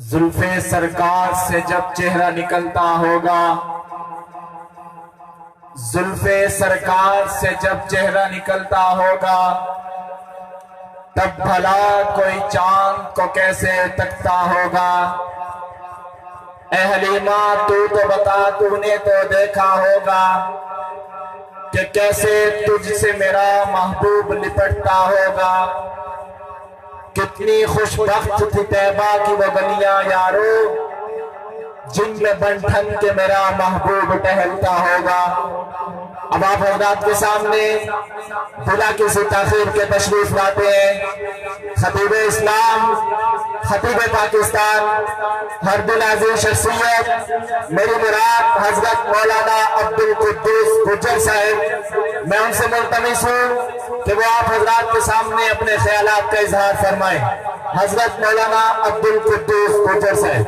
زلف سرکار سے جب چہرہ نکلتا ہوگا، زلف سرکار سے جب چہرہ نکلتا ہوگا، تب بھلا کوئی چاند کو کیسے تکتا ہوگا۔ اے حلیمہ تو بتا، تو نے تو دیکھا ہوگا کہ کیسے تجھ سے میرا محبوب لپٹتا ہوگا۔ کتنی خوش بخت تھی طیبہ کی وہ گلیاں یارو، جن میں بن ٹھن کے میرا محبوب ٹہلتا ہوگا۔ اب آپ حضرات کے سامنے بلا کسی تاخیر کے تشریف لاتے ہیں خطیب اسلام، خطیب پاکستان، ہر دل عزیز شخصیت میری مراد حضرت مولانا عبدالقدوس گجر صاحب، میں ان سے ملتمس ہوں کہ وہ آپ حضرات کے سامنے اپنے خیالات کا اظہار فرمائیں۔ حضرت مولانا عبدالقدوس گجر صاحب۔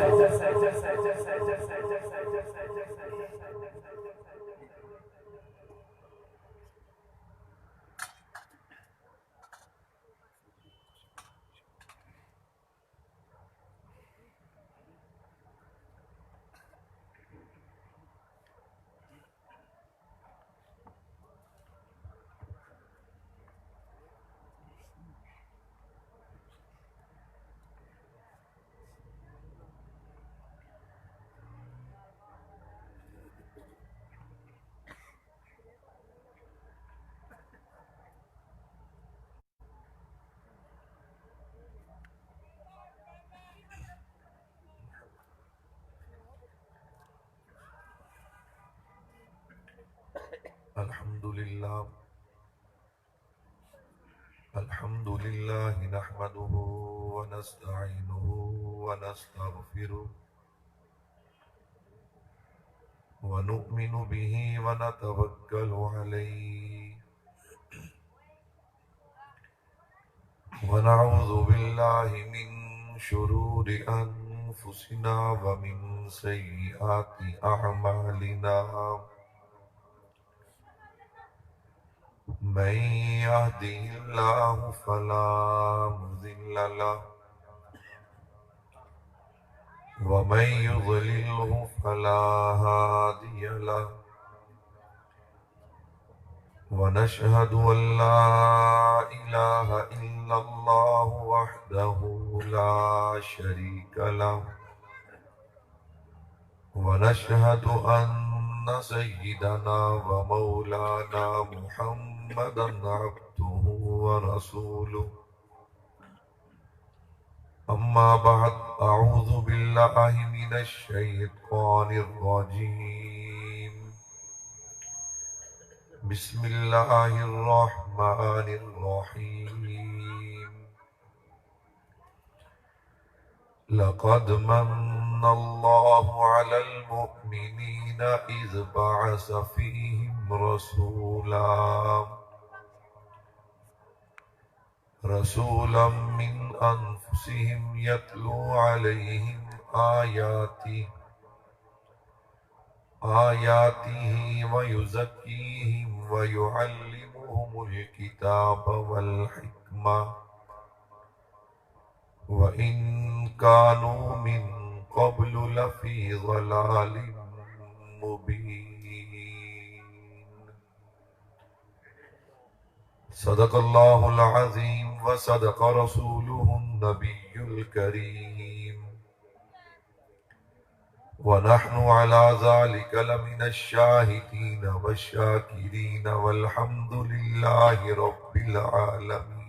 الحمد لله نحمده ونستعينه ونستغفره ونؤمن به ونتوكل عليه ونعوذ بالله من شرور أنفسنا ومن سيئات أعمالنا، من يهده الله فلا مضل له ومن يضلله فلا هادي له، ونشهد أن لا إله إلا الله وحده لا شريك له، ونشهد أن سيدنا ومولانا محمدا عبده ورسوله. أما بعد، أعوذ بالله من الشيطان الرجيم، بسم الله الرحمن الرحيم. لقد من الله على المؤمنين إذ بعث فيهم رسولا من أنفسهم يتلو عليهم آياته ويزكيهم ويعلمهم الكتاب والحكمة وإن كانوا من قبل لفي ضلال مبين. صدق الله العظيم وصدق رسوله النبي الكريم، ونحن على ذلك لمن الشاهدين والشاكرين والحمد لله رب العالمين.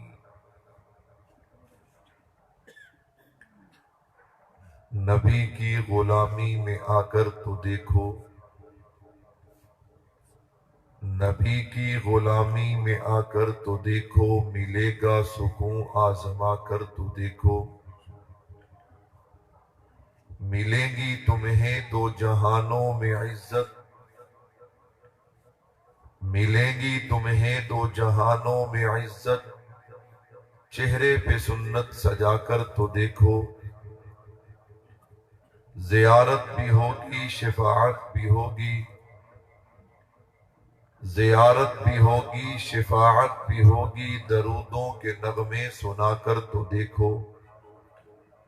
نبی کی غلامی میں آ کر تو دیکھو، نبی کی غلامی میں آ کر تو دیکھو، ملے گا سکون آزما کر تو دیکھو. ملیں گی تمہیں دو جہانوں میں عزت، ملیں گی تمہیں دو جہانوں میں عزت، چہرے پہ سنت سجا کر تو دیکھو. زیارت بھی ہوگی، شفاعت بھی ہوگی، زیارت بھی ہوگی، شفاعت بھی ہوگی، درودوں کے نغمے سنا کر تو دیکھو.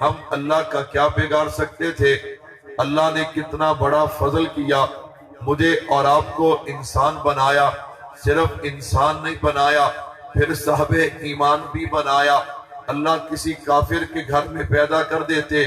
ہم اللہ کا کیا بگاڑ سکتے تھے؟ اللہ نے کتنا بڑا فضل کیا، مجھے اور آپ کو انسان بنایا، صرف انسان نہیں بنایا، پھر صاحب ایمان بھی بنایا۔ اللہ کسی کافر کے گھر میں پیدا کر دیتے،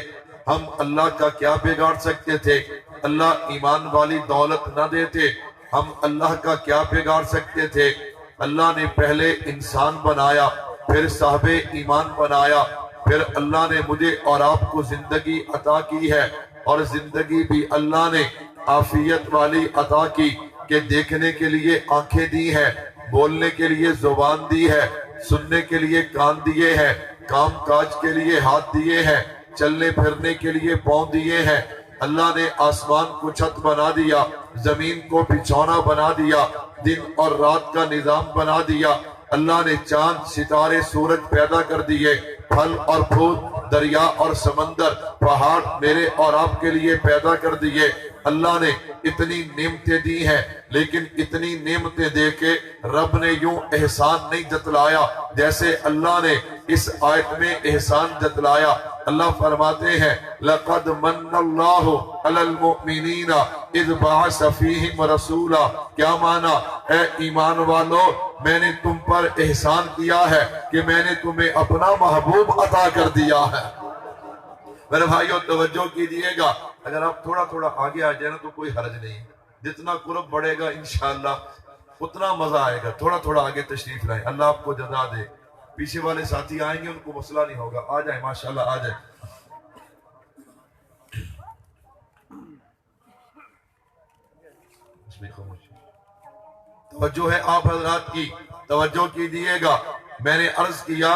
ہم اللہ کا کیا بگاڑ سکتے تھے؟ اللہ ایمان والی دولت نہ دیتے، ہم اللہ کا کیا بگاڑ سکتے تھے؟ اللہ نے پہلے انسان بنایا، پھر صاحب ایمان بنایا، پھر اللہ نے مجھے اور آپ کو زندگی عطا کی ہے، اور زندگی بھی اللہ نے عافیت والی عطا کی کہ دیکھنے کے لیے آنکھیں دی ہے، بولنے کے لیے زبان دی ہے، سننے کے لیے کان دیے ہیں، کام کاج کے لیے ہاتھ دیے ہیں، چلنے پھرنے کے لیے پاؤں دیے ہیں۔ اللہ نے آسمان کو چھت بنا دیا، زمین کو بچھونا بنا دیا، دن اور رات کا نظام بنا دیا۔ اللہ نے چاند، ستارے، سورج پیدا کر دیے، پھل اور پھول، دریا اور سمندر، پہاڑ میرے اور آپ کے لیے پیدا کر دیے۔ اللہ نے اتنی نعمتیں دی ہیں، لیکن اتنی نعمتیں دے کے رب نے یوں احسان نہیں جتلایا جیسے اللہ نے اس آیت میں احسان جتلایا۔ اللہ فرماتے ہیں لَقَدْ مَنَّ اللَّهُ عَلَى الْمُؤْمِنِينَ إِذْ بَعَثَ فِيهِمْ رَسُولًا۔ کیا معنی؟ اے ایمان والو، میں نے تم پر احسان کیا ہے کہ میں نے تمہیں اپنا محبوب عطا کر دیا ہے۔ میرے بھائیو توجہ کیجئے گا، اگر آپ تھوڑا تھوڑا آگے آ جائیں نا تو کوئی حرج نہیں، جتنا قرب بڑھے گا انشاءاللہ اتنا مزہ آئے گا۔ تھوڑا تھوڑا آگے تشریف لائیں، اللہ آپ کو جزا دے۔ پیچھے والے ساتھی آئیں گے، ان کو مسئلہ نہیں ہوگا، آ جائیں ماشاءاللہ آ جائیں۔ توجہ ہے آپ حضرات کی، توجہ کیجئے گا۔ میں نے عرض کیا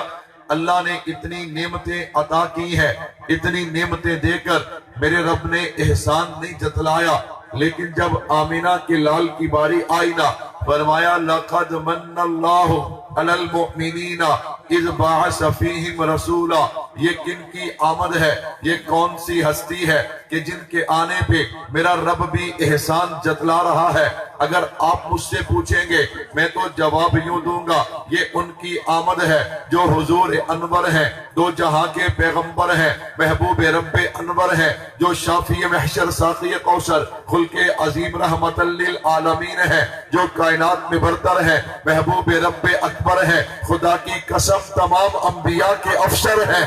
اللہ نے اتنی نعمتیں عطا کی ہیں، اتنی نعمتیں دے کر میرے رب نے احسان نہیں جتلایا، لیکن جب آمینہ کے لال کی باری آئی نا، فرمایا لَقَدْ مَنَّ اللَّهُ عَلَى الْمُؤْمِنِينَ إِذْ بَعَثَ فِيهِمْ رَسُولًا۔ یہ کن کی آمد ہے؟ یہ کون سی ہستی ہے کہ جن کے آنے پہ میرا رب بھی احسان جتلا رہا ہے؟ اگر آپ مجھ سے پوچھیں گے میں تو جواب یوں دوں گا، یہ ان کی آمد ہے جو حضور انور ہیں، دو جہاں کے پیغمبر ہیں، محبوب رب انور ہیں، جو شافی محشر ساقی کوثر خلق عظیم رحمت للعالمین ہیں، جو کائنات میں برتر ہیں، محبوب رب اکبر ہیں، خدا کی قسم تمام انبیاء کے افسر ہیں۔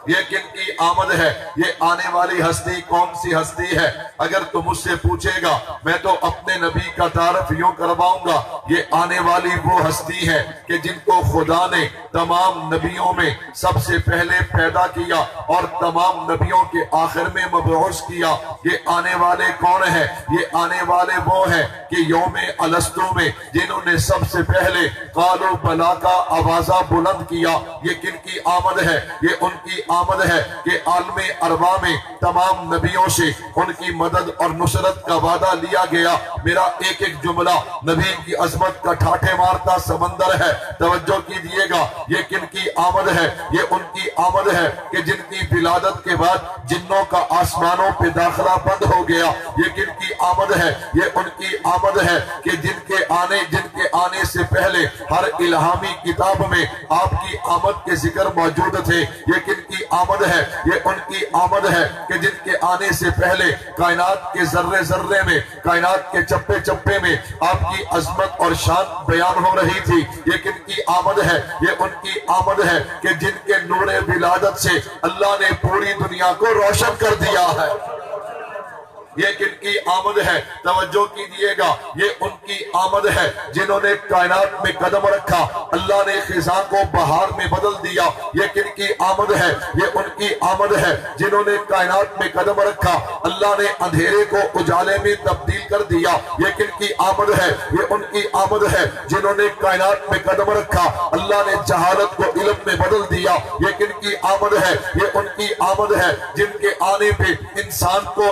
یہ کن کی آمد ہے؟ یہ آنے والی ہستی کون سی ہستی ہے؟ اگر تو مجھ سے پوچھے گا میں تو اپنے نبی کا تعارف یوں کرواؤں گا، یہ آنے والی وہ ہستی ہے کہ جن کو خدا نے تمام نبیوں میں سب سے پہلے پیدا کیا اور تمام نبیوں کے آخر میں مبعوث کیا۔ یہ آنے والے کون ہیں؟ یہ آنے والے وہ ہیں کہ یوم الستو میں جنہوں نے سب سے پہلے قالوا بلا کا آوازہ بلند کیا۔ یہ کن کی آمد ہے؟ یہ ان کی آمد ہے کہ عالم ارواح میں تمام نبیوں سے ان کی مدد اور نصرت کا وعدہ لیا گیا۔ میرا ایک ایک جملہ نبی کی عظمت کا ٹھاٹھے مارتا سمندر ہے۔ توجہ کیجئے گا، یہ کن کی آمد ہے؟ یہ ان کی آمد ہے کہ جن کی ولادت کے بعد جنوں کا آسمانوں پہ داخلہ بند ہو گیا۔ یہ کن کی آمد ہے؟ یہ ان کی آمد ہے کہ جن کے آنے سے پہلے ہر الہامی کتاب میں آپ کی آمد کے ذکر موجود تھے۔ یہ کن کی آمد ہے؟ یہ ان کی آمد ہے کہ جن کے آنے سے پہلے کائنات کے ذرے ذرے میں، کائنات کے چپے چپے میں آپ کی عظمت اور شان بیان ہو رہی تھی۔ یہ کن کی آمد ہے؟ یہ ان کی آمد ہے کہ جن کے نور ولادت سے اللہ نے پوری دنیا کو روشن کر دیا ہے۔ یہ کن کی آمد ہے؟ توجہ کیجئے گا، یہ ان کی آمد ہے جنہوں نے کائنات میں قدم رکھا، اللہ نے خزاں کو بہار میں بدل دیا۔ یہ کن کی آمد ہے؟ یہ ان کی آمد ہے جنہوں نے کائنات میں قدم رکھا، اللہ نے اندھیرے کو اجالے میں تبدیل کر دیا۔ یہ کن کی آمد ہے؟ یہ ان کی آمد ہے جنہوں نے کائنات میں قدم رکھا، اللہ نے جہالت کو علم میں بدل دیا۔ یہ کن کی آمد ہے؟ یہ ان کی آمد ہے جن کے آنے پہ انسان کو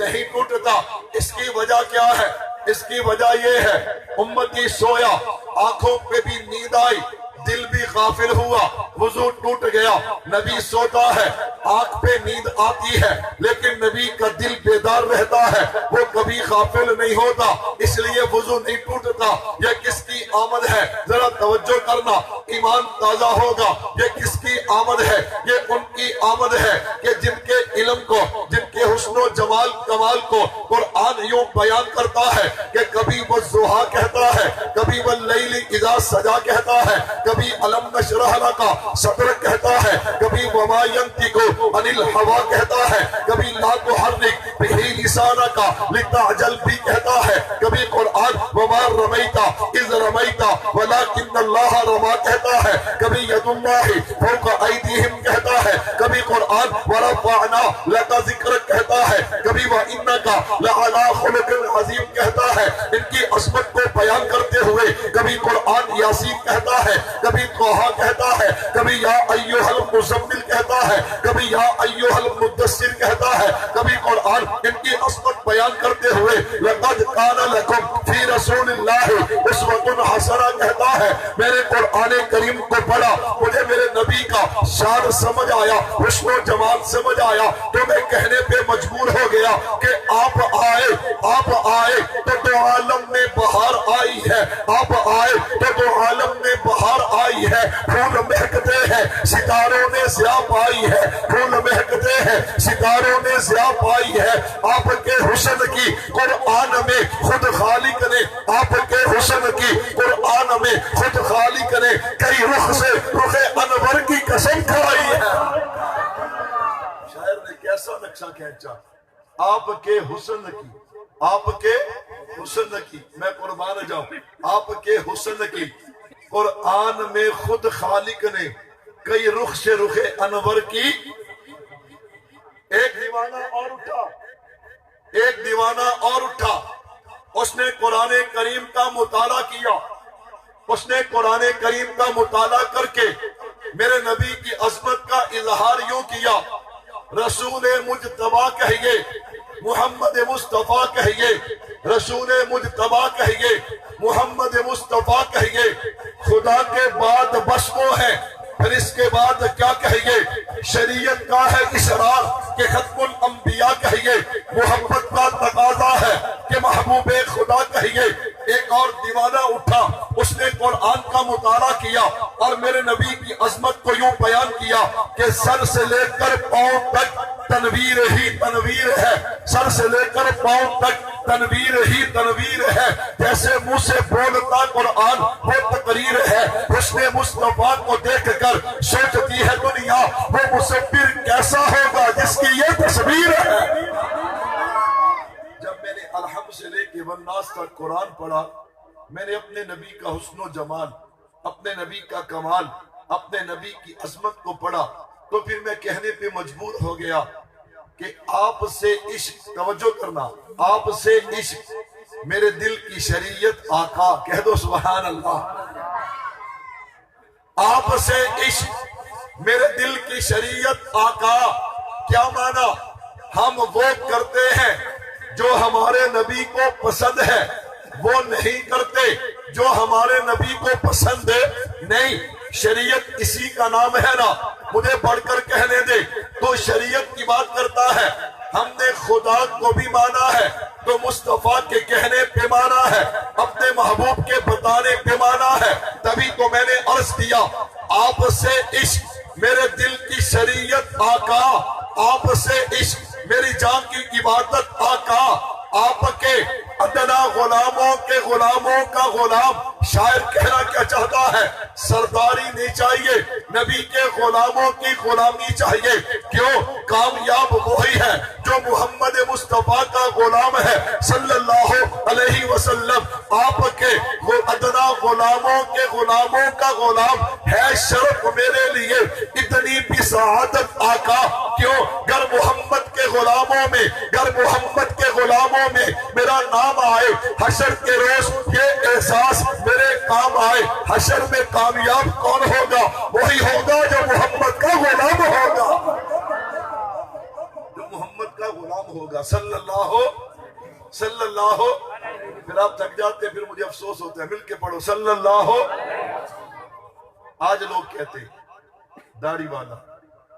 نہیں ٹوٹتا۔ اس کی وجہ کیا ہے؟ اس کی وجہ یہ ہے امتی سویا، آنکھوں پہ بھی نیند آئی، دل بھی غافل ہوا، وضو ٹوٹ گیا۔ نبی سوتا ہے، آنکھ پہ نیند آتی ہے، لیکن نبی کا دل بیدار رہتا ہے، وہ کبھی غافل نہیں ہوتا، اس لیے وضو نہیں ٹوٹتا۔ یہ کس کی آمد ہے؟ ذرا توجہ کرنا، ایمان تازہ ہوگا۔ یہ کس کی آمد ہے؟ یہ ان کی آمد ہے کہ جن کے علم کو، جن کے حسن و جمال کمال کو قرآن یوں بیان کرتا ہے کہ کبھی وہ ضحیٰ کہتا ہے، کبھی وہ لیل اذا سجا کہتا ہے، کبھی علم نشرح لک صدرک کہتا ہے، کبھی وما ینطق عن الہویٰ کہتا ہے، کبھی لا تحرک بہ لسانک لتعجل بھی کہتا ہے، کبھی قرآن وما رمیت اذ رمیت ولکن اللہ رما کہتا ہے، کبھی ید اللہ فوق ایدیہم کہتا ہے، کبھی قرآن ورفعنا لک ذکرک کہتا ہے، کبھی وانک لعلی خلق عظیم کہتا ہے۔ ان کی عظمت کو بیان کرتے ہوئے کبھی قرآن یاسین کہتا ہے، کبھی طٰہٰ کہتا ہے، کبھی یا ایھا المزمل کہتا ہے، کبھی یا ایھا المدثر کہتا ہے، کبھی قرآن ان کی عظمت بیان کرتے ہوئے لقد کان لکم فی رسول اللہ اسوۃ حسنہ کہتا ہے۔ میرے قرآن کریم کو پڑھا، مجھے میرے نبی کا شان سمجھ آیا، حسن و جمال سمجھ آیا، تو میں کہنے پہ مجبور ہو گیا کہ آپ آئے تو دو عالم میں بہار آئی ہے، آپ آئے تو دو عالم میں بہار آئی ہے، پھول مہکتے ہیں ستاروں نے ضیاء پائی ہے، پھول مہکتے ہیں ستاروں نے ضیاء پائی ہے۔ آپ کے حسن کی قرآن میں خود خالق نے، آپ کے حسن کی قرآن میں خود خالق نے کئی رخ سے رخ انور کی قسم کھائی ہے۔ شاعر نے کیسا نقشہ کھینچا، آپ کے حسن کی، آپ کے حسن کی، میں قربان جاؤں، آپ کے حسن کی قرآن میں خود خالق نے کئی رخ سے رخ انور کی۔ ایک دیوانہ اور اٹھا، ایک دیوانہ اور اٹھا، اس نے قرآن کریم کا مطالعہ کیا، اس نے قرآن کریم کا مطالعہ کر کے میرے نبی کی عظمت کا اظہار یوں کیا، رسول مجتبیٰ کہیے، محمد مصطفیٰ کہیے، رسول مجتبیٰ کہیے، محمد مصطفیٰ کہیے، خدا کے بعد بس وہ ہے، پھر اس کے بعد کیا کہیے، شریعت کا ہے اشرار کہ ختم الانبیاء کہیے، محبت کا تقاضا ہے کہ محبوب خدا کہیے۔ ایک اور دیوانہ اٹھا، اس نے قرآن کا مطالعہ کیا اور میرے نبی کی عظمت کو یوں بیان کیا کہ سر سے لے کر پاؤں تک تنویر ہی تنویر ہے، سر سے لے کر پاؤں تک تنویر ہی تنویر ہے، جیسے منہ سے بولتا قرآن وہ تقریر ہے۔ حسن مصطفیٰ کو دیکھ کر سوچتی ہے دنیا وہ مصور کیسا ہوگا جس کی یہ تصویر ہے۔ جب میں نے الحمد سے لے کے والناس تک قرآن پڑھا، میں نے اپنے نبی کا حسن و جمال، اپنے نبی کا کمال، اپنے نبی کی عظمت کو پڑھا، تو پھر میں کہنے پہ مجبور ہو گیا کہ آپ سے عشق، توجہ کرنا، آپ سے عشق میرے دل کی شریعت آقا، کہہ دو سبحان اللہ، آپ سے عشق میرے دل کی شریعت آقا۔ کیا معنی؟ ہم وہ کرتے ہیں جو ہمارے نبی کو پسند ہے، وہ نہیں کرتے جو ہمارے نبی کو پسند نہیں۔ شریعت اسی کا نام ہے نا، مجھے بڑھ کر کہنے دے، تو شریعت کی بات کرتا ہے، ہم نے خدا کو بھی مانا ہے تو مصطفیٰ کے کہنے پہ مانا ہے، اپنے محبوب کے بتانے پہ مانا ہے۔ تبھی تو میں نے عرض کیا آپ سے عشق میرے دل کی شریعت آقا، آپ سے عشق میری جان کی عبادت آقا، آپ کے ادنا غلاموں کے غلاموں کا غلام۔ شاعر کہنا کیا چاہتا ہے؟ سرداری نہیں چاہیے، نبی کے غلاموں کی غلامی چاہیے۔ کیوں؟ کامیاب وہی ہے جو محمد مصطفیٰ کا غلام ہے صلی اللہ علیہ وسلم۔ آپ کے ادنا غلاموں کے غلاموں کا غلام ہے شرف میرے لیے اتنی بھی سعادت آقا۔ کیوں؟ گر محمد کے غلاموں میں، گر محمد کے غلاموں میں میرا نام آئے، حشر کے روز یہ احساس میرے کام آئے۔ حشر میں کامیاب کون ہوگا؟ وہی ہوگا جو محمد کا غلام ہوگا، جو محمد کا غلام ہوگا صلی اللہ صلی اللہ پھر آپ تھک جاتے پھر مجھے افسوس ہوتا ہے، مل کے پڑھو صلی اللہ۔ آج لوگ کہتے داڑھی والا،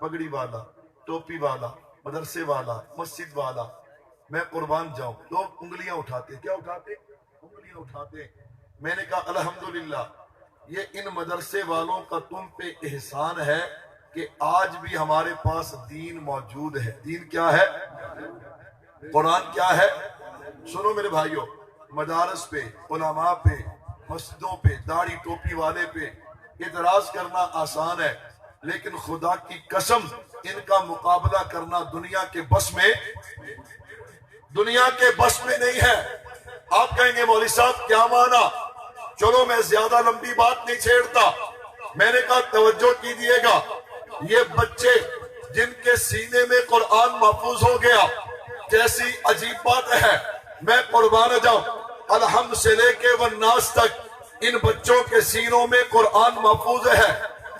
پگڑی والا، ٹوپی والا، مدرسے والا، مسجد والا، میں قربان جاؤں، لوگ انگلیاں اٹھاتے، کیا اٹھاتے؟ انگلیاں اٹھاتے۔ میں نے کہا الحمدللہ یہ ان مدرسے والوں کا تم پہ احسان ہے کہ آج بھی ہمارے پاس دین موجود ہے۔ دین کیا ہے؟ قرآن کیا ہے؟ سنو میرے بھائیوں، مدارس پہ، علماء پہ، مسجدوں پہ، داڑھی ٹوپی والے پہ اعتراض کرنا آسان ہے، لیکن خدا کی قسم ان کا مقابلہ کرنا دنیا کے بس میں نہیں ہے۔ آپ کہیں گے مولوی صاحب کیا مانا؟ چلو میں زیادہ لمبی بات نہیں چھیڑتا، میں نے کہا توجہ کیجیے گا، یہ بچے جن کے سینے میں قرآن محفوظ ہو گیا، کیسی عجیب بات ہے، میں قربان جاؤں الحمد سے لے کے والناس تک ان بچوں کے سینوں میں قرآن محفوظ ہے۔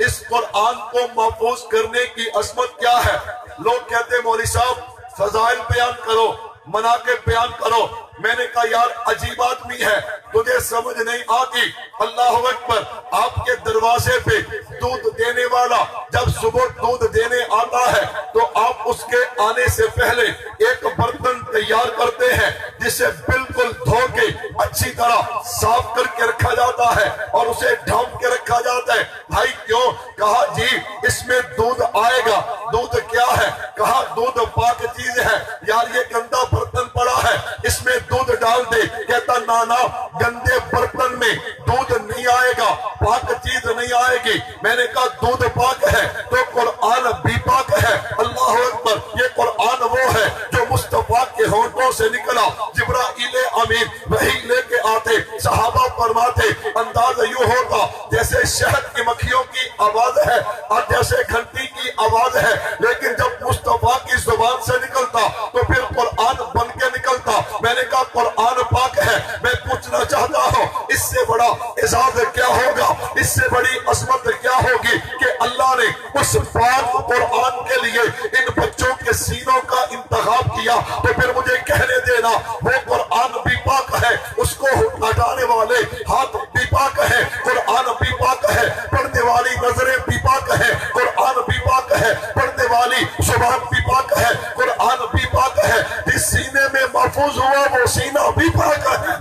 اس قرآن کو محفوظ کرنے کی عظمت کیا ہے؟ لوگ کہتے ہیں مولوی صاحب فضائل بیان کرو، مناقب بیان کرو، میں نے کہا یار عجیب آدمی ہے، تجھے سمجھ نہیں آتی۔ اللہ اکبر، آپ کے دروازے پہ دودھ دینے والا جب صبح دودھ دینے آتا ہے تو آپ اس کے آنے سے پہلے ایک برتن تیار کرتے ہیں جسے بالکل دھو کے اچھی طرح صاف کر کے رکھا جاتا ہے اور اسے ڈھانپ کے رکھا جاتا ہے۔ بھائی کیوں؟ کہا جی اس میں دودھ آئے گا۔ دودھ کیا ہے؟ کہا دودھ پاک چیز ہے۔ یار یہ گندا برتن پڑا ہے، اس میں دودھ ڈال دے۔ کہتا نانا گندے برتن میں دودھ نہیں آئے گا، پاک چیز نہیں آئے گی۔ میں نے کہا دودھ پاک ہے تو قرآن بھی پاک ہے۔ اللہ اکبر، یہ قرآن وہ ہے جو مصطفیٰ کے ہونٹوں سے نکلا، جبرائیل امین وحی لے کے آتے، صحابہ فرماتے انداز یوں ہوتا جیسے شہد کی مکھیوں کی آواز ہے اور جیسے گھنٹی کی آواز ہے، لیکن جب مصطفیٰ کی زبان سے نکلتا تو پھر قرآن بن کے نکلتا۔ میں نے کہا قرآن پاک ہے۔ میں پوچھنا چاہتا ہوں اس سے بڑا اعزاز کیا ہوگا، اس سے بڑی عظمت کیا ہوگی کہ اللہ نے اس پاک قرآن کے لیے ان بچوں کے سینوں کا انتخاب کیا۔ تو پھر مجھے کہنے دینا وہ قرآن بھی پاک ہے، اس کو ہٹانے والے ہاتھ بھی پاک ہے، قرآن بھی پاک ہے، پڑھنے والی نظریں بھی پاک ہے، قرآن بھی پاک ہے، پڑھنے والی زبان بھی پاک ہے، قرآن بھی پاک ہے۔ جس سینے میں محفوظ ہوا وہ سینہ بھی پاک ہے،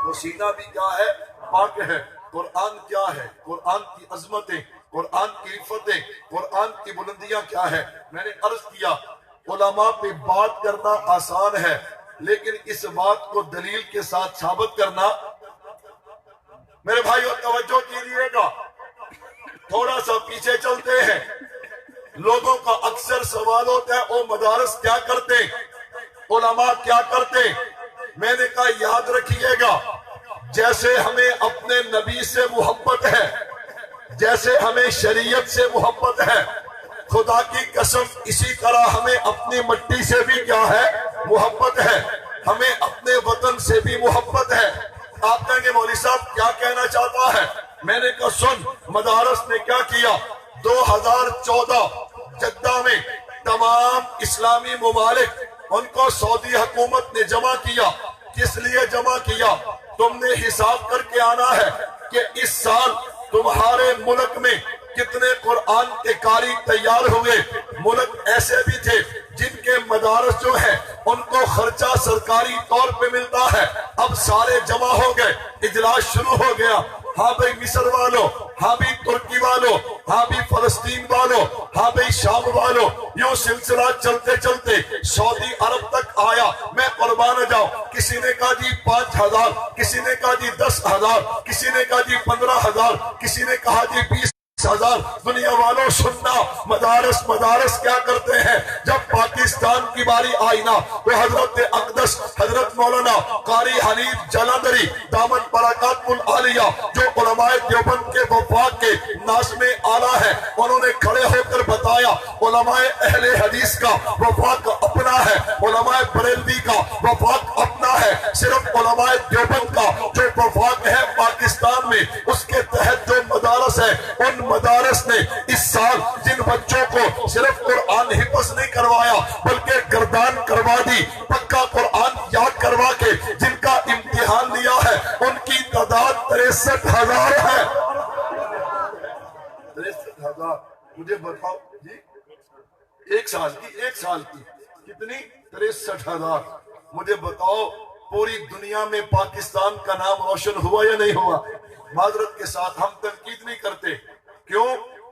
وہ سینہ بھی کیا ہے؟ پاک ہے۔ قرآن کیا ہے؟ قرآن کی عظمتیں، قرآن کی عفتیں، قرآن کی بلندیاں کیا ہے؟ میں نے عرض کیا علماء پہ بات کرنا آسان ہے، لیکن اس بات کو دلیل کے ساتھ ثابت کرنا، میرے بھائیو توجہ کیجیے گا، تھوڑا سا پیچھے چلتے ہیں۔ لوگوں کا اکثر سوال ہوتا ہے او مدارس کیا کرتے، علماء کیا کرتے؟ میں نے کہا یاد رکھیے گا، جیسے ہمیں اپنے نبی سے محبت ہے، جیسے ہمیں شریعت سے محبت ہے، خدا کی قسم اسی طرح ہمیں اپنی مٹی سے بھی کیا ہے؟ محبت ہے، ہمیں اپنے وطن سے بھی محبت ہے۔ آپ کہیں گے مولوی صاحب کیا کہنا چاہتا ہے؟ میں نے کہا سن، مدارس نے کیا کیا؟ 2014 جدہ میں تمام اسلامی ممالک ان کو سعودی حکومت نے جمع کیا۔ کس لیے جمع کیا؟ تم نے حساب کر کے آنا ہے کہ اس سال تمہارے ملک میں کتنے قرآن کے قاری تیار ہوئے۔ ملک ایسے بھی تھے جن کے مدارس جو ہیں ان کو خرچہ سرکاری طور پہ ملتا ہے، اب سارے جمع ہو گئے، اجلاس شروع ہو گیا۔ ہاں بھئی مصر والو، ہاں بھی ترکی والو، ہاں بھی فلسطین والو، ہاں بھئی شام والو، یوں سلسلہ چلتے چلتے سعودی عرب تک آیا۔ میں قربان جاؤں، کسی نے کہا جی 5000، کسی نے کہا جی 10,000، کسی نے کہا جی 15,000، کسی نے کہا جی 20,000۔ دنیا والوں سننا، مدارس کیا کرتے ہیں؟ جب پاکستان کی باری آئی نا تو حضرت اقدس حضرت مولانا قاری حنیف جلندری دامت برکات العالیہ جو علماء دیوبند کے وفاق کے ناظم اعلیٰ ہیں، انہوں نے کھڑے ہو کر بتایا علماء اہل حدیث کا وفاق اپنا ہے، علماء بریلوی کا وفاق اپنا ہے، صرف علماء دیوبند کا جو وفاق ہے پاکستان میں، اس کے تحت جو مدارس ہے ان مدارس نے اس سال جن بچوں کو صرف قرآن حفظ نہیں کروایا بلکہ گردان کروا دی، مجھے بتاؤ جی، 1 سال کی کتنی 63,000. مجھے بتاؤ پوری دنیا میں پاکستان کا نام روشن ہوا یا نہیں ہوا؟ معذرت کے ساتھ ہم تنقید نہیں کرتے، کیوں؟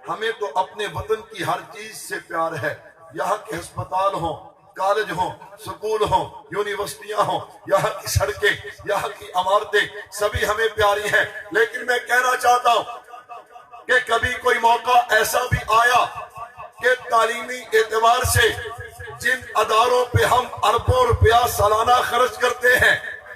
ہمیں تو اپنے وطن کی ہر چیز سے پیار ہے. یہاں کے ہسپتال ہوں، کالج ہوں، سکول ہوں، یونیورسٹیاں ہوں، یہاں کی سڑکیں، یہاں کی عمارتیں سبھی ہمیں پیاری ہیں. لیکن میں کہنا چاہتا ہوں کہ کبھی کوئی موقع ایسا بھی آیا کہ تعلیمی اعتبار سے جن اداروں پہ ہم اربوں روپیہ سالانہ خرچ کرتے ہیں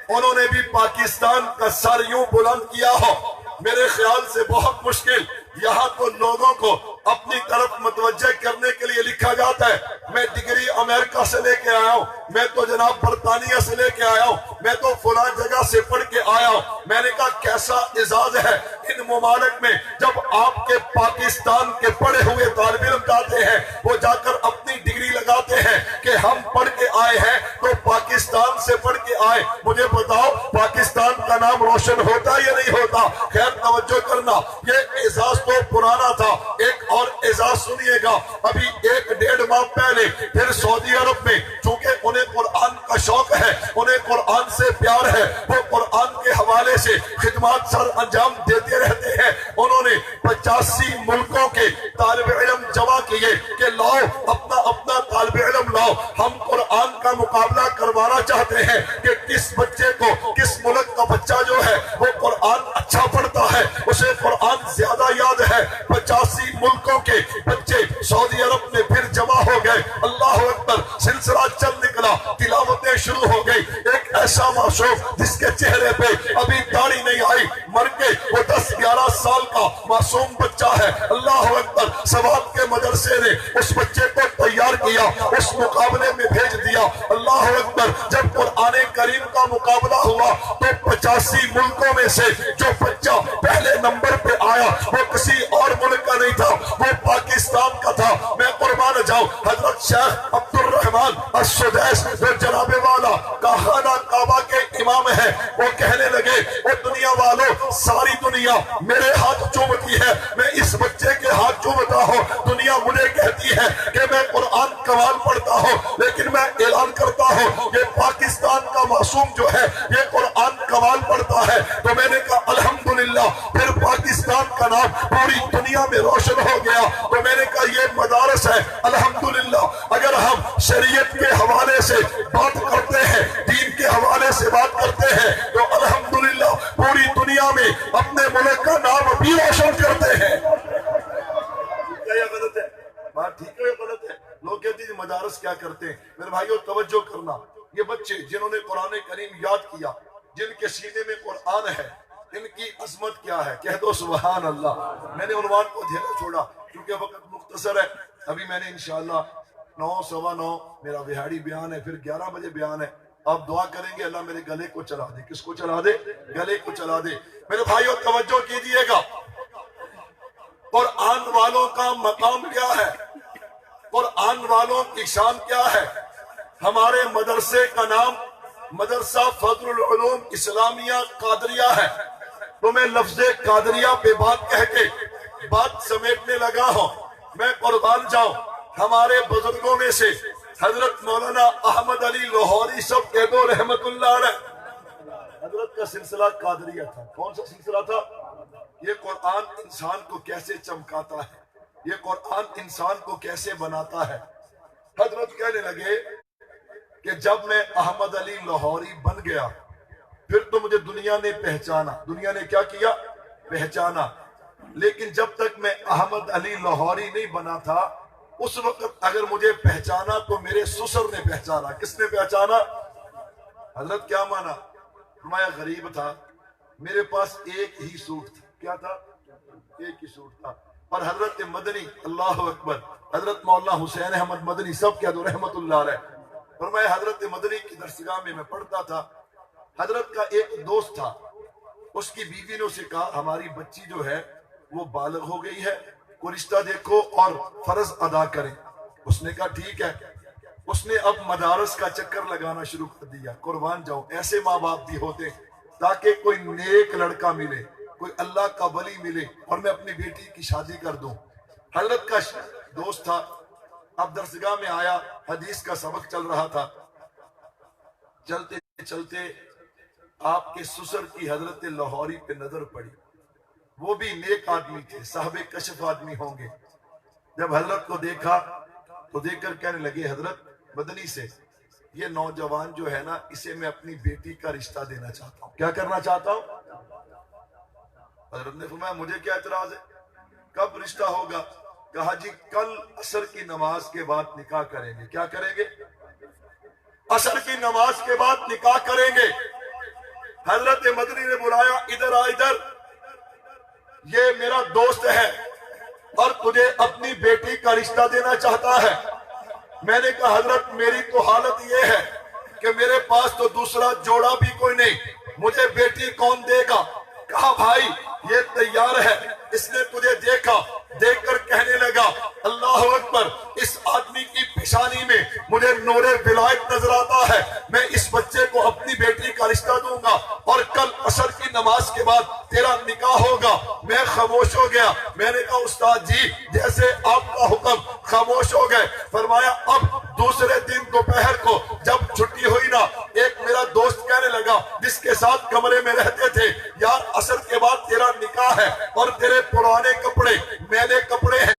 انہوں نے بھی پاکستان کا سر یوں بلند کیا ہو؟ میرے خیال سے بہت مشکل. یہاں تو لوگوں کو اپنی طرف متوجہ کرنے کے لیے لکھا جاتا ہے میں ڈگری امریکہ سے لے کے آیا ہوں، میں تو جناب برطانیہ سے لے کے آیا ہوں، میں تو فلاں جگہ سے پڑھ کے آیا ہوں. میں نے کہا کیسا اعزاز ہے ان ممالک میں جب آپ کے پاکستان کے پڑھے ہوئے طالب علم جاتے ہیں، وہ جا کر اپنی ڈگری لگاتے ہیں کہ ہم پڑھ کے آئے ہیں تو پاکستان سے پڑھ کے آئے. مجھے بتاؤ پاکستان کا نام روشن ہوتا یا نہیں ہوتا؟ خیر توجہ کرنا، یہ اعزاز تو پرانا تھا. ایک اور اعزاز سنیے گا. ابھی 1-1.5 ماہ پہلے پھر سعودی عرب میں، چونکہ انہیں قرآن کا شوق ہے، انہیں قرآن سے پیار ہے، وہ قرآن کے حوالے سے خدمات سر انجام دیتے رہتے ہیں. انہوں نے 85 ملکوں کے طالب علم جمع کیے کہ لاؤ اپنا طالب علم لاؤ، ہم قرآن کا مقابلہ کروانا چاہتے ہیں کہ کس بچے کو، کس ملک کا بچہ جو ہے وہ قرآن اچھا پڑھتا ہے، اسے قرآن زیادہ یاد ہے. 85 ملکوں کے بچے سعودی عرب میں پھر جمع ہو گئے. اللہ اکبر، سلسلہ چل نکلا، تلاوتیں شروع ہو گئی. ایک ایسا معصوم جس کے چہرے پہ ابھی داڑھی نہیں آئی، مر کے وہ 10-11 سال کا معصوم بچہ ہے. اللہ اکبر، سوات کے مدرسے نے اس بچے کو تیار کیا، اس مقابلے میں بھیج دیا. اللہ اکبر، جب قرآن کریم کا مقابلہ ہوا تو 85 ملکوں میں سے جو بچہ پہلے نمبر پہ آیا وہ کسی اور ملک کا نہیں تھا، وہ پاکستان کا تھا. میں قربان جاؤں، حضرت شیخ عبد الرحمن السدیس جو جناب والا کا خانہ کعبہ کے امام ہے، وہ کہنے لگے وہ دنیا والوں، ساری دنیا میرے ہاتھ چومتی ہے، میں اس بچے کے ہاتھ چومتا ہوں. دنیا مجھے کہتی ہے کہ میں قرآن کمال پڑھتا ہوں، لیکن میں اعلان کرتا ہوں کہ پاکستان کا معصوم جو ہے یہ قرآن کمال پڑھتا ہے. تو میں نے کہا الحمدللہ، پھر پاکستان کا نام پوری دنیا میں روشن ہو گیا. تو میں نے کہا یہ مدارس ہے. الحمدللہ اگر ہم شریعت کے حوالے سے بات کرتے ہیں، دین کے حوالے سے بات کرتے ہیں، تو الحمدللہ پوری دنیا میں اپنے ملک کا نام بھی روشن کرتے ہیں. کیا یہ غلط ہے؟ بات ٹھیک ہے یا غلط ہے؟ لوگ کہتے ہیں مدارس کیا کرتے ہیں. میرے بھائیو توجہ کرنا، یہ بچے جنہوں نے قرآن کریم یاد کیا، جن کے سینے میں قرآن ہے، ان کی عظمت کیا ہے؟ کہہ دو سبحان اللہ. میں نے عنوان کو دھیرے چھوڑا کیونکہ وقت مختصر ہے. ابھی میں نے انشاءاللہ 9:15 میرا بہاڑی بیان ہے، پھر 11 بجے بیان ہے. آپ دعا کریں گے اللہ میرے گلے کو چلا دے. کس کو چلا دے؟ گلے کو چلا دے. میرے بھائیو توجہ کیجئے گا، قرآن والوں کا مقام کیا ہے، قرآن والوں کی شان کیا ہے. ہمارے مدرسے کا نام مدرسہ فضل العلوم اسلامیہ قادریہ ہے. تو میں لفظ قادریہ پہ بات کہہ کے بات سمیٹنے لگا ہوں. میں قربان جاؤں، ہمارے بزرگوں میں سے حضرت مولانا احمد علی لاہوری صاحب کہہ دو رحمت اللہ علیہ، حضرت کا سلسلہ قادریہ تھا. کون سا سلسلہ تھا؟ یہ قرآن انسان کو کیسے چمکاتا ہے، یہ قرآن انسان کو کیسے بناتا ہے. حضرت کہنے لگے کہ جب میں احمد علی لاہوری بن گیا پھر تو مجھے دنیا نے پہچانا. دنیا نے کیا کیا؟ پہچانا. لیکن جب تک میں احمد علی لاہوری نہیں بنا تھا اس وقت اگر مجھے پہچانا تو میرے سسر نے پہچانا. کس نے پہچانا؟ حضرت کیا مانا؟ فرمایا غریب تھا، میرے پاس ایک ہی سوٹ تھا. کیا تھا؟ ایک ہی سوٹ تھا. اور حضرت مدنی، اللہ اکبر، حضرت مولانا حسین احمد مدنی سب کہہ دو رحمت اللہ علیہ. فرمایا حضرت مدنی کی درسگاہ میں پڑھتا تھا. حضرت کا ایک دوست تھا، اس کی بیوی نے اسے کہا ہماری بچی جو ہے وہ بالغ ہو گئی ہے، کوئی رشتہ دیکھو اور فرض ادا کریں. اس نے کہا ٹھیک ہے. اس نے اب مدارس کا چکر لگانا شروع کر دیا. قربان جاؤں، ایسے ماں باپ بھی ہوتے تاکہ کوئی نیک لڑکا ملے، کوئی اللہ کا ولی ملے اور میں اپنی بیٹی کی شادی کر دوں. حضرت کا دوست تھا، اب درسگاہ میں آیا، حدیث کا سبق چل رہا تھا، چلتے چلتے آپ کے سسر کی حضرت لاہوری پہ نظر پڑی۔ وہ بھی نیک آدمی تھے، صاحب کشف آدمی ہوں گے۔ جب حضرت کو دیکھا تو دیکھ کر کہنے لگے حضرت مدنی سے، یہ نوجوان جو ہے نا، اسے میں اپنی بیٹی کا رشتہ دینا چاہتا ہوں۔ کیا کرنا چاہتا ہوں؟ حضرت نے فرمایا مجھے کیا اعتراض ہے، کب رشتہ ہوگا؟ کہا جی کل عصر کی نماز کے بعد نکاح کریں گے۔ کیا کریں گے؟ عصر کی نماز کے بعد نکاح کریں گے۔ حضرت مدنی نے بلایا، ادھر آ ادھر، یہ میرا دوست ہے اور تجھے اپنی بیٹی کا رشتہ دینا چاہتا ہے۔ میں نے کہا حضرت میری تو حالت یہ ہے کہ میرے پاس تو دوسرا جوڑا بھی کوئی نہیں، مجھے بیٹی کون دے گا؟ کہا بھائی یہ تیار ہے۔ اس نے تجھے دیکھا، دیکھ کر کہنے لگا اللہ اکبر، اس آدمی کی پیشانی میں مجھے نور ولایت نظر آتا ہے، میں اس بچے کو اپنی بیٹی کا رشتہ دوں گا اور کل عصر کی نماز کے بعد تیرا نکاح ہوگا۔ میں خاموش ہو گیا۔ میں نے کہا استاد جی جیسے آپ کا حکم، خاموش ہو گئے۔ فرمایا اب دوسرے دن دوپہر کو جب چھٹی ہوئی نا، ایک میرا دوست کہنے لگا جس کے ساتھ کمرے میں رہتے تھے، یار عصر کے بعد تیرا نکاح ہے اور تیرے پرانے کپڑے میلے کپڑے ہیں،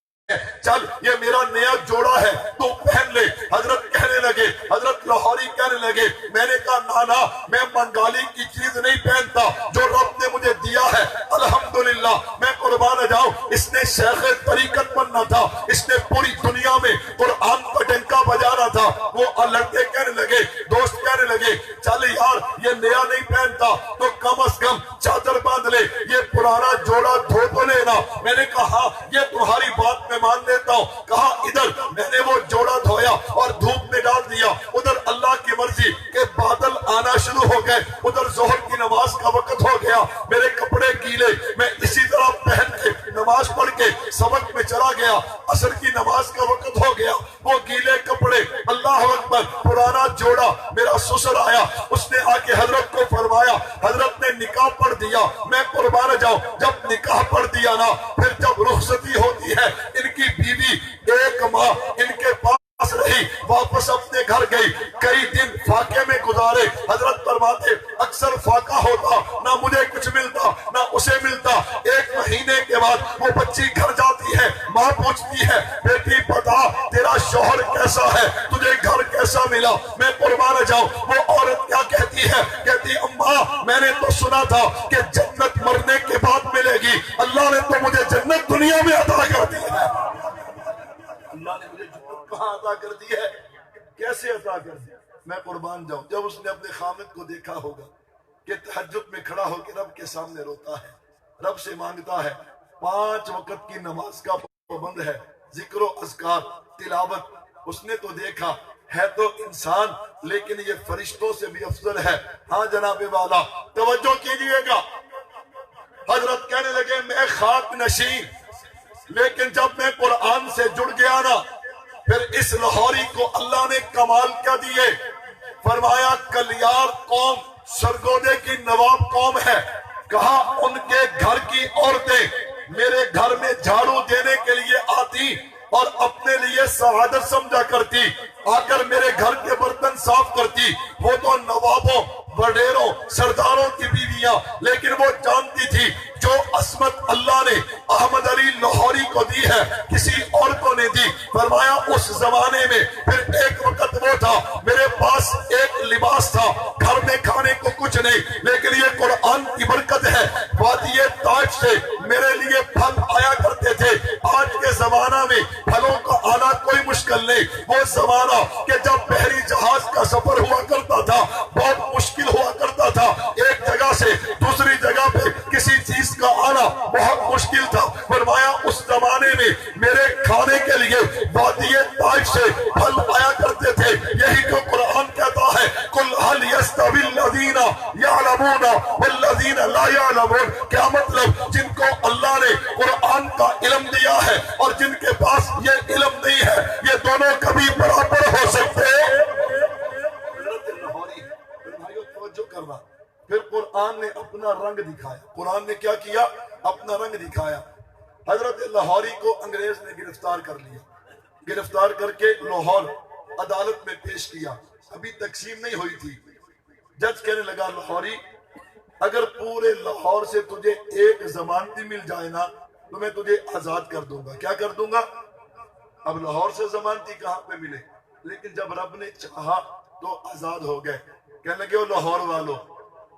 چل یہ میرا نیا جوڑا ہے تو پہن لے۔ حضرت کہنے لگے، حضرت لاہوری کہنے لگے، میں نے کہا نانا میں بنگالی کی چیز نہیں پہنتا، جو رب نے مجھے دیا ہے الحمدللہ میں قربان جاؤں۔ اس نے شیخ طریقت بننا تھا، اس نے پوری دنیا میں قرآن کا ڈنکا بجانا تھا۔ وہ لڑکے کہنے لگے، دوست کہنے لگے چل یار یہ نیا نہیں پہنتا تو کم از کم چادر باندھ لے، یہ پرانا جوڑا دھو تو لینا۔ میں نے کہا یہ تمہاری بات میں مان لیتا ہوں۔ کہا ادھر میں نے وہ جوڑا دھویا اور دھوپ میں ڈال دیا، ادھر اللہ کی مرضی کہ بادل آنا شروع ہو گئے، ادھر ظہر کی نماز کا وقت ہو گیا، میرے کپڑے گیلے، میں اسی طرح پہن کے نماز پڑھ کے سبق میں چلا گیا۔ عصر کی نماز کا وقت ہو گیا، وہ گیلے کپڑے، اللہ اکبر، پرانا جوڑا، میرا سسر آیا، اس نے آ کے حضرت کو فرمایا، حضرت نے نکاح پڑھ دیا۔ میں قربان جاؤں جب نکاح پڑھ دیا نا، پھر جب رخصتی ہوتی ہے، ان کی بیوی ایک ماہ ان کے پاس رہی، واپس اپنے گھر گئی، کئی دن فاقے میں گزارے۔ حضرت فرماتے اکثر فاقہ ہوتا، نہ مجھے کچھ ملتا نہ اسے ملتا۔ ایک مہینے کے بعد وہ بچی گھر جاتی ہے، ماں پوچھتی ہے بیٹی بتا تیرا شوہر کیسا ہے، تجھے گھر کیسا ملا؟ میں قربان جاؤں وہ عورت کیا کہتی ہے؟ کہتی اماں میں نے تو سنا تھا کہ جنت مرنے کے بعد ملے گی، اللہ نے تو مجھے جنت دنیا میں عطا کر دی ہے۔ اللہ نے مجھے جنت کہاں عطا کر دی ہے؟ کیسے عطا کر دی؟ میں قربان جاؤں جب اس نے اپنے خامد کو دیکھا ہوگا کہ تہجد میں کھڑا ہو کے رب کے سامنے روتا ہے، رب سے مانگتا ہے، 5 وقت کی نماز کا پابند ہے، ذکر و اذکار تلاوت، اس نے تو دیکھا ہے تو انسان لیکن یہ فرشتوں سے بھی افضل ہے۔ ہاں جناب والا توجہ کیجئے گا۔ حضرت کہنے لگے میں خاک نشین، لیکن جب میں قرآن سے جڑ گیا نا، پھر اس لاہوری کو اللہ نے کمال کیا دیے۔ فرمایا کلیار قوم سرگودے کی نواب قوم ہے، کہا ان کے گھر کی عورتیں میرے گھر میں جھاڑو دینے کے لیے آتی اور اپنے لیے سعادت سمجھا کرتی، آ کر میرے گھر کے برتن صاف کرتی۔ وہ تو نوابوں وڈیروں سرداروں کی بیویاں، لیکن وہ جانتی تھی جو عصمت اللہ نے احمد علی لاہوری کو دی ہے کسی اور کو نہیں دی۔ فرمایا اس زمانے میں پھر ایک وقت وہ تھا میرے پاس ایک لباس تھا، گھر میں کھانے کو کچھ نہیں، لیکن یہ قرآن کی برکت ہے، وادی تاج سے میرے لیے پھل آیا کرتے تھے۔ آج کے زمانہ میں پھلوں کا آنا کوئی مشکل نہیں، وہ زمانہ کہ جب بحری جہاز کا سفر ہوا کرتا تھا بہت مشکل ہوا کرتا تھا، ایک جگہ سے دوسری جگہ پہ کسی چیز کا آنا بہت مشکل تھا۔ فرمایا اس زمانے میں میرے کھانے کے لیے وادی تاج سے پھل آیا کرتے تھے۔ یہی تو قرآن کہتا ہے قل هل يستوي الذين يعلمون والذين لا يعلمون، کیا مطلب جن کو اللہ نے قرآن کا علم دیا ہے اور جن کے پاس یہ علم نہیں ہے، یہ دونوں کبھی برابر ہو سکتے ہیں؟ کرنا۔ پھر قرآن نے اپنا رنگ دکھایا۔ قرآن نے کیا کیا؟ اپنا رنگ دکھایا۔ حضرت لاہوری کو انگریز نے گرفتار کر لیا، گرفتار کر کے لاہور عدالت میں پیش کیا، ابھی تقسیم نہیں ہوئی تھی۔ جج کہنے لگا لاہوری اگر پورے لاہور سے تجھے ایک ضمانتی مل جائے نا تو میں تجھے آزاد کر دوں گا۔ کیا کر دوں گا؟ اب لاہور سے ضمانتی کہاں پہ ملے، لیکن جب رب نے چاہا تو آزاد ہو گئے۔ کہنے لگے او لاہور والو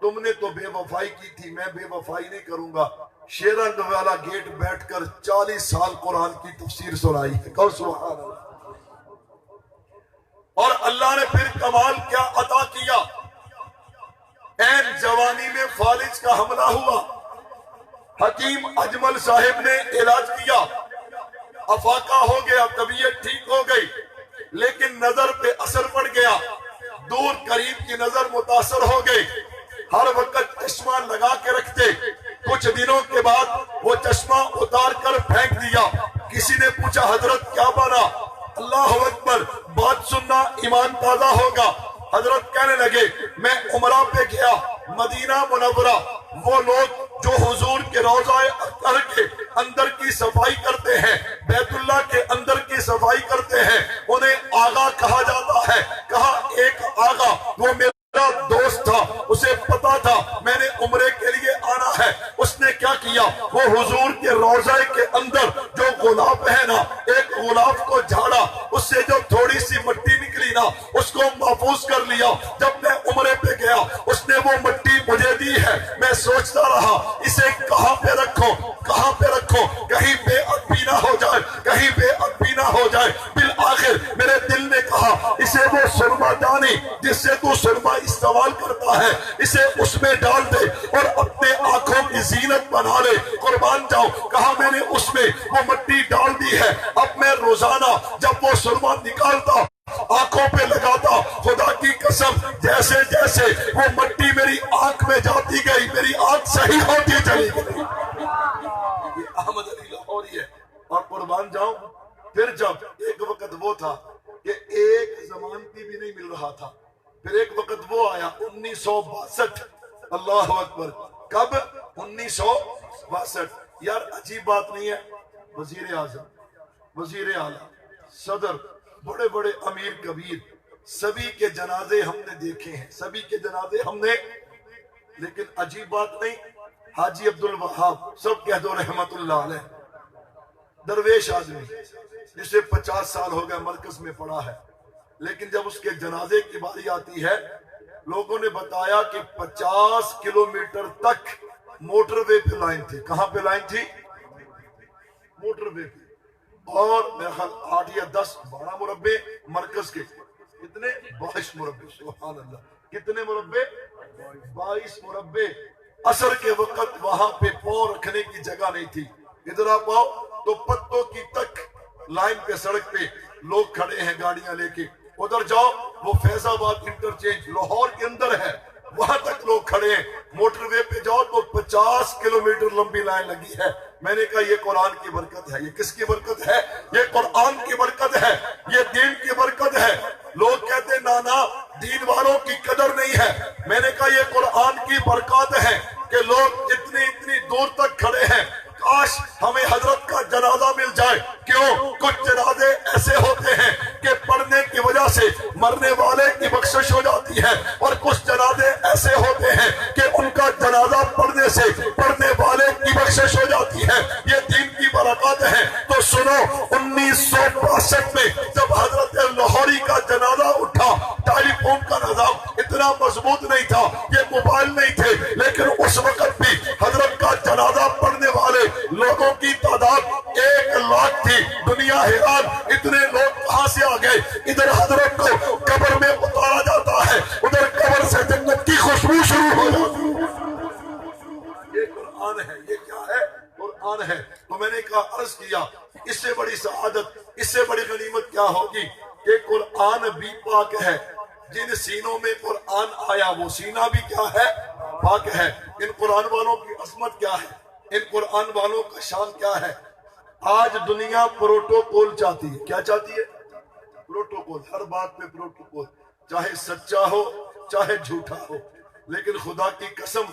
تم نے تو بے وفائی کی تھی، میں بے وفائی نہیں کروں گا۔ شیرنگ والا گیٹ بیٹھ کر 40 سال قرآن کی تفسیر سنائی ہے، کہو سبحان اللہ۔ اور اللہ نے پھر کمال کیا عطا کیا، این جوانی میں فالج کا حملہ ہوا، حکیم اجمل صاحب نے علاج کیا، افاقہ ہو گیا، طبیعت ٹھیک ہو گئی، لیکن نظر پہ اثر پڑ گیا، دور قریب کی نظر متاثر ہو گئی، ہر وقت چشمہ لگا کے رکھتے، کچھ دنوں کے بعد وہ چشمہ اتار کر پھینک دیا۔ کسی نے پوچھا حضرت کیا بنا؟ اللہ اکبر، بات سننا ایمان تازہ ہوگا۔ حضرت کہنے لگے میں عمرہ پہ گیا مدینہ منورہ، وہ لوگ جو حضور کے روضہ اطہر کے اندر کی صفائی کرتے ہیں، بیت اللہ کے اندر کی صفائی کرتے ہیں، انہیں آغا کہا جاتا ہے۔ کہا ایک آغا وہ میرا دوست تھا، اسے پتا تھا میں نے عمرے کے لیے آنا ہے، اس نے کیا کیا، وہ حضور کے روضہ کے اندر جو غلاف ہے نا، ایک غلاف کو جھاڑا، اس سے جو تھوڑی سی مٹی نکلی نا اس کو محفوظ کر لیا۔ جب میں عمرے پہ گیا اس نے وہ مٹی مجھے دی ہے، میں سوچتا رہا اسے کہاں پہ رکھوں، کہاں پہ رکھوں، کہیں بے ادبی نہ ہو جائے، کہیں بے ادبی نہ ہو جائے۔ بالآخر میرے دل نے کہا اسے وہ سرما دانی جس سے تو سرما استعمال کرتا ہے اسے اس میں ڈال دے اور اپنے آنکھوں کی زینت بنا لے، قربان جاؤ۔ کہا میں نے اس میں وہ مٹی ڈال دی ہے، اب میں روزانہ جب وہ سرما نکالتا آنکھوں پہ لگاتا، خدا کی قسم جیسے جیسے وہ مٹی میری آنکھ میں جاتی گئی میری آنکھ صحیح ہوتی چلی گئی۔ یہ احمد علی لاہوری ہے۔ اور قربان جاؤں پھر جب ایک وقت وہ تھا کہ ایک ضمانتی بھی نہیں مل رہا تھا، پھر ایک وقت وہ آیا 1962، اللہ اکبر، کب؟ 1962۔ یار عجیب بات نہیں ہے، وزیر اعظم، وزیر اعلیٰ، صدر، بڑے بڑے امیر کبیر، سبھی کے جنازے ہم نے دیکھے ہیں، سبھی کے جنازے ہم نے، لیکن عجیب بات نہیں، حاجی عبدالوہاب سب کہہ دو رحمت اللہ علیہ، درویش آدمی جسے 50 سال ہو گئے مرکز میں پڑا ہے، لیکن جب اس کے جنازے کی باری آتی ہے لوگوں نے بتایا کہ 50 کلومیٹر تک موٹر وے پہ لائن تھی۔ کہاں پہ لائن تھی؟ موٹر وے پہ، اور میرا خیال 8 یا 10 12 مربع مرکز کے، کتنے؟ 22 مربع، سبحان اللہ، کتنے مربع؟ 22 مربع۔ عصر کے وقت وہاں پہ پاؤں رکھنے کی جگہ نہیں تھی، ادھر آپ آؤ تو پتوں کی تک لائن پہ سڑک پہ لوگ کھڑے ہیں گاڑیاں لے کے، ادھر جاؤ وہ فیض آباد انٹرچینج لاہور کے اندر ہے وہاں تک لوگ کھڑے ہیں، موٹر وے پہ جاؤ تو 50 کلومیٹر لمبی لائن لگی ہے۔ میں نے کہا یہ قرآن کی برکت ہے۔ یہ کس کی برکت ہے؟ یہ قرآن کی برکت ہے، یہ دین کی برکت ہے۔ لوگ کہتے نانا دین والوں کی قدر نہیں ہے، میں نے کہا یہ قرآن کی برکات ہے کہ لوگ اتنی دور تک کھڑے ہیں۔ کاش ہمیں حضرت کا جنازہ مل جائے۔ کیوں؟ کچھ جنازے ایسے ہوتے ہیں کہ پڑھنے کی وجہ سے مرنے والے کی بخشش ہو جاتی ہے، اور کچھ جنازے ایسے ہوتے ہیں کہ ان کا جنازہ پڑھنے سے پڑھنے والے کی بخشش ہو جاتی ہے۔ یہ دین کی برکات ہے۔ تو سنو 1962 میں جب حضرت لاہوری کا جنازہ اٹھا، ٹیلی فون کا نظام اتنا مضبوط نہیں تھا، یہ موبائل نہیں تھے، لیکن اس وقت بھی حضرت کا جنازہ پڑھنے والے لوگوں کی تعداد 1 لاکھ تھی۔ دنیا حیران اتنے لوگ کہاں سے آ گئے۔ ادھر حضرت کو قبر میں اتارا جاتا ہے، ادھر قبر سے جنت کی خوشبو شروع ہو جاتی ہے۔ یہ قرآن ہے، یہ کیا ہے؟ قرآن ہے۔ تو میں نے کہا عرض کیا اس سے بڑی سعادت، اس سے بڑی غنیمت کیا ہوگی کہ قرآن بھی پاک ہے۔ جن سینوں میں قرآن آیا وہ سینہ بھی کیا ہے؟ پاک ہے۔ ان قرآن والوں کی عظمت کیا ہے، ان قرآن والوں کا شان کیا ہے۔ آج دنیا پروٹوکول چاہتی ہے۔ کیا چاہتی ہے؟ پروٹوکول، ہر بات پہ پروٹوکول، چاہے سچا ہو چاہے جھوٹا ہو۔ لیکن خدا کی قسم